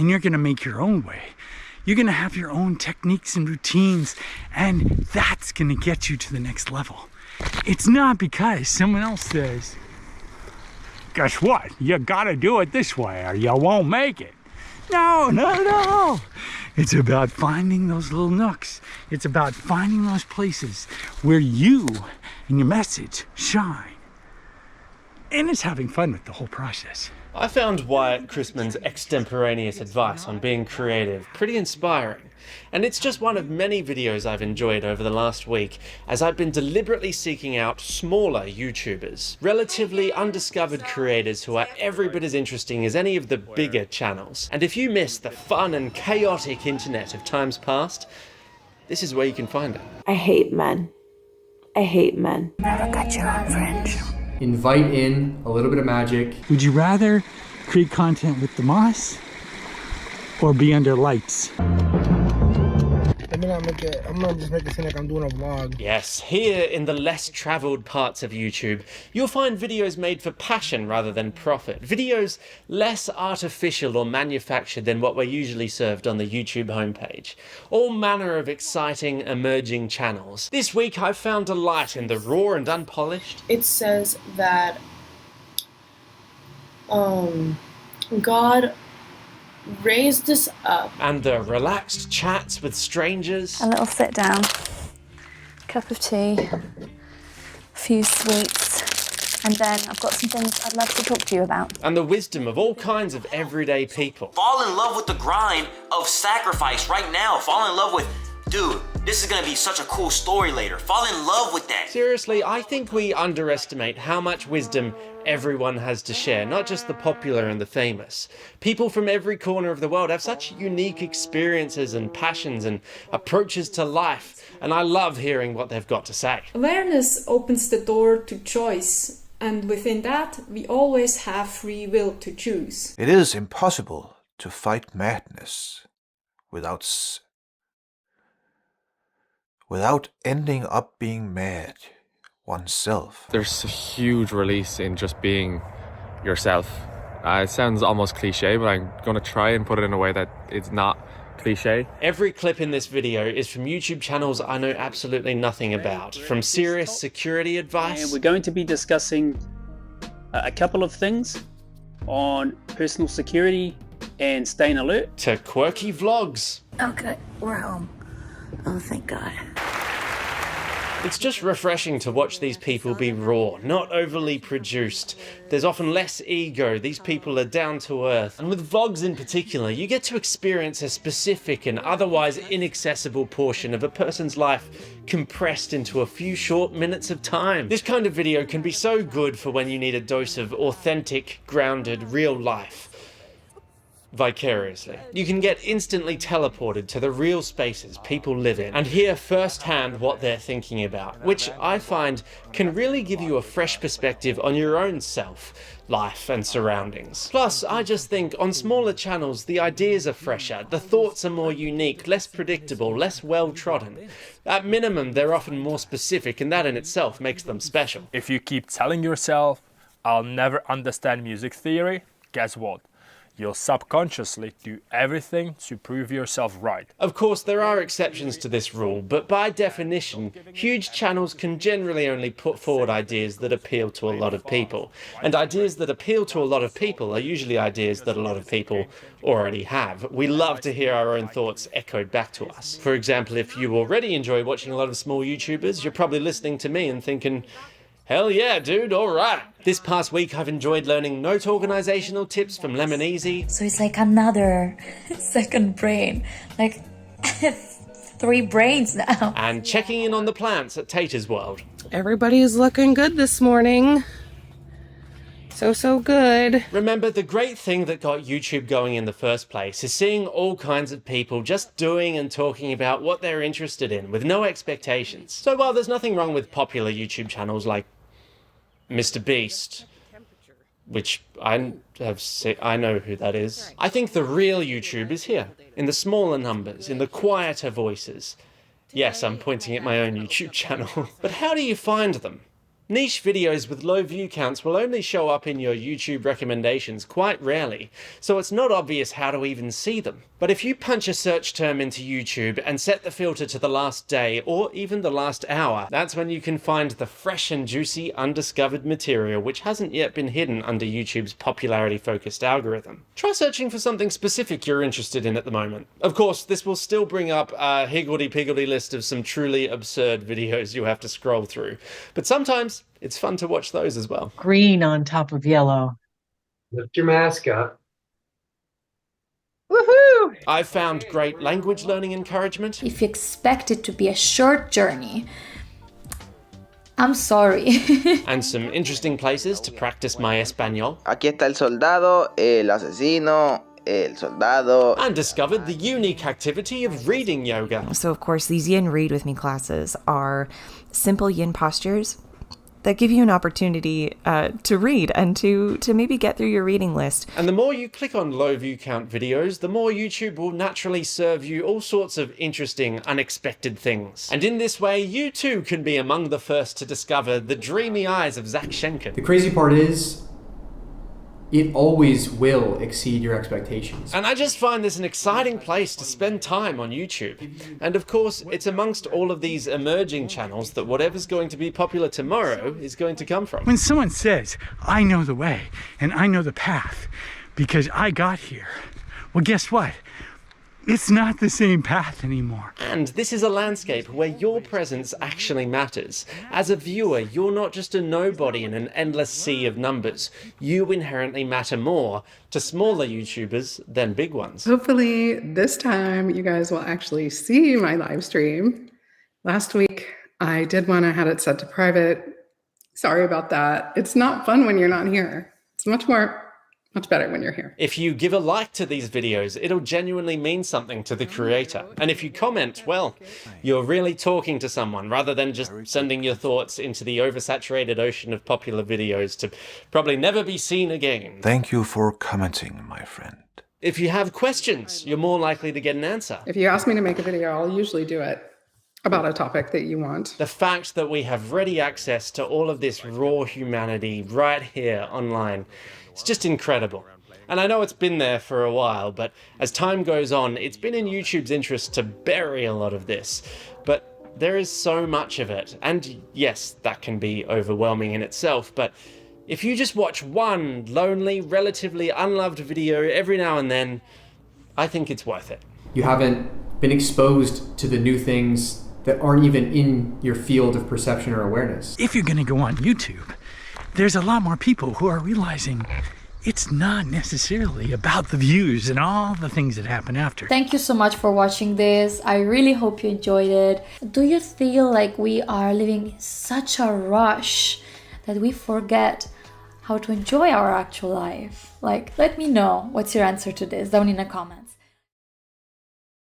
and you're gonna make your own way. You're gonna have your own techniques and routines, and that's gonna get you to the next level. It's not because someone else says, guess what? You gotta do it this way or you won't make it. No. It's about finding those little nooks. It's about finding those places where you and your message shine. And it's having fun with the whole process. I found Wyatt Chrisman's extemporaneous advice on being creative pretty inspiring, and it's just one of many videos I've enjoyed over the last week as I've been deliberately seeking out smaller YouTubers, relatively undiscovered creators who are every bit as interesting as any of the bigger channels. And if you miss the fun and chaotic internet of times past, this is where you can find it. I hate men. I hate men. Never got your own friends. Invite in a little bit of magic. Would you rather create content with the moss or be under lights? I'm gonna just make it seem like I'm doing a vlog. Yes, here in the less travelled parts of YouTube, you'll find videos made for passion rather than profit. Videos less artificial or manufactured than what we're usually served on the YouTube homepage. All manner of exciting, emerging channels. This week I've found delight in the raw and unpolished. It says that God raised us up. And the relaxed chats with strangers. A little sit down, cup of tea, a few sweets, and then I've got some things I'd love to talk to you about. And the wisdom of all kinds of everyday people. Fall in love with the grind of sacrifice right now. Fall in love with, dude, this is gonna be such a cool story later. Fall in love with that. Seriously, I think we underestimate how much wisdom everyone has to share, not just the popular and the famous. People from every corner of the world have such unique experiences and passions and approaches to life, and I love hearing what they've got to say. Awareness opens the door to choice, and within that, we always have free will to choose. It is impossible to fight madness without ending up being mad oneself. There's a huge release in just being yourself. It sounds almost cliche, but I'm going to try and put it in a way that it's not cliche. Every clip in this video is from YouTube channels I know absolutely nothing about, from serious security advice. And we're going to be discussing a couple of things on personal security and staying alert. To quirky vlogs. Okay, we're home. Oh, thank God. It's just refreshing to watch these people be raw, not overly produced. There's often less ego, these people are down to earth. And with vlogs in particular, you get to experience a specific and otherwise inaccessible portion of a person's life compressed into a few short minutes of time. This kind of video can be so good for when you need a dose of authentic, grounded, real life. Vicariously. You can get instantly teleported to the real spaces people live in and hear firsthand what they're thinking about, which I find can really give you a fresh perspective on your own self, life and surroundings. Plus, I just think on smaller channels the ideas are fresher, the thoughts are more unique, less predictable, less well-trodden. At minimum, they're often more specific, and that in itself makes them special. If you keep telling yourself, I'll never understand music theory, guess what? You'll subconsciously do everything to prove yourself right. Of course, there are exceptions to this rule, but by definition, huge channels can generally only put forward ideas that appeal to a lot of people. And ideas that appeal to a lot of people are usually ideas that a lot of people already have. We love to hear our own thoughts echoed back to us. For example, if you already enjoy watching a lot of small YouTubers, you're probably listening to me and thinking, hell yeah, dude, all right. This past week, I've enjoyed learning note organizational tips from Lemon Easy. So it's like another second brain, like 3 brains now. And checking in on the plants at Tater's World. Everybody's looking good this morning. So good. Remember, the great thing that got YouTube going in the first place is seeing all kinds of people just doing and talking about what they're interested in with no expectations. So while there's nothing wrong with popular YouTube channels like Mr. Beast, which I know who that is, I think the real YouTube is here, in the smaller numbers, in the quieter voices. Yes, I'm pointing at my own YouTube channel. But how do you find them? Niche videos with low view counts will only show up in your YouTube recommendations quite rarely, so it's not obvious how to even see them. But if you punch a search term into YouTube and set the filter to the last day or even the last hour, that's when you can find the fresh and juicy undiscovered material which hasn't yet been hidden under YouTube's popularity-focused algorithm. Try searching for something specific you're interested in at the moment. Of course, this will still bring up a higgledy-piggledy list of some truly absurd videos you have to scroll through, but sometimes it's fun to watch those as well. Green on top of yellow. Lift your mask up. Woohoo! I've found great language learning encouragement. If you expect it to be a short journey, I'm sorry. And some interesting places to practice my Espanol. Aquí está el soldado, el asesino, el soldado. And discovered the unique activity of reading yoga. So of course these Yin Read With Me classes are simple yin postures that give you an opportunity to read and to maybe get through your reading list. And the more you click on low view count videos, the more YouTube will naturally serve you all sorts of interesting, unexpected things. And in this way, you too can be among the first to discover the dreamy eyes of Zach Schenken. The crazy part is, it always will exceed your expectations. And I just find this an exciting place to spend time on YouTube. And of course, it's amongst all of these emerging channels that whatever's going to be popular tomorrow is going to come from. When someone says, I know the way and I know the path because I got here, well, guess what? It's not the same path anymore. And this is a landscape where your presence actually matters. As a viewer, you're not just a nobody in an endless sea of numbers. You inherently matter more to smaller YouTubers than big ones. Hopefully this time you guys will actually see my live stream. Last week I did one, I had it set to private. Sorry about that. It's not fun when you're not here. It's much better when you're here. If you give a like to these videos, it'll genuinely mean something to the creator. And if you comment, well, you're really talking to someone rather than just sending your thoughts into the oversaturated ocean of popular videos to probably never be seen again. Thank you for commenting, my friend. If you have questions, you're more likely to get an answer. If you ask me to make a video, I'll usually do it about a topic that you want. The fact that we have ready access to all of this raw humanity right here online, it's just incredible. And I know it's been there for a while, but as time goes on, it's been in YouTube's interest to bury a lot of this. But there is so much of it. And yes, that can be overwhelming in itself, but if you just watch one lonely, relatively unloved video every now and then, I think it's worth it. You haven't been exposed to the new things that aren't even in your field of perception or awareness. If you're gonna go on YouTube, there's a lot more people who are realizing it's not necessarily about the views and all the things that happen after. Thank you so much for watching this. I really hope you enjoyed it. Do you feel like we are living such a rush that we forget how to enjoy our actual life? Like, let me know what's your answer to this down in the comments.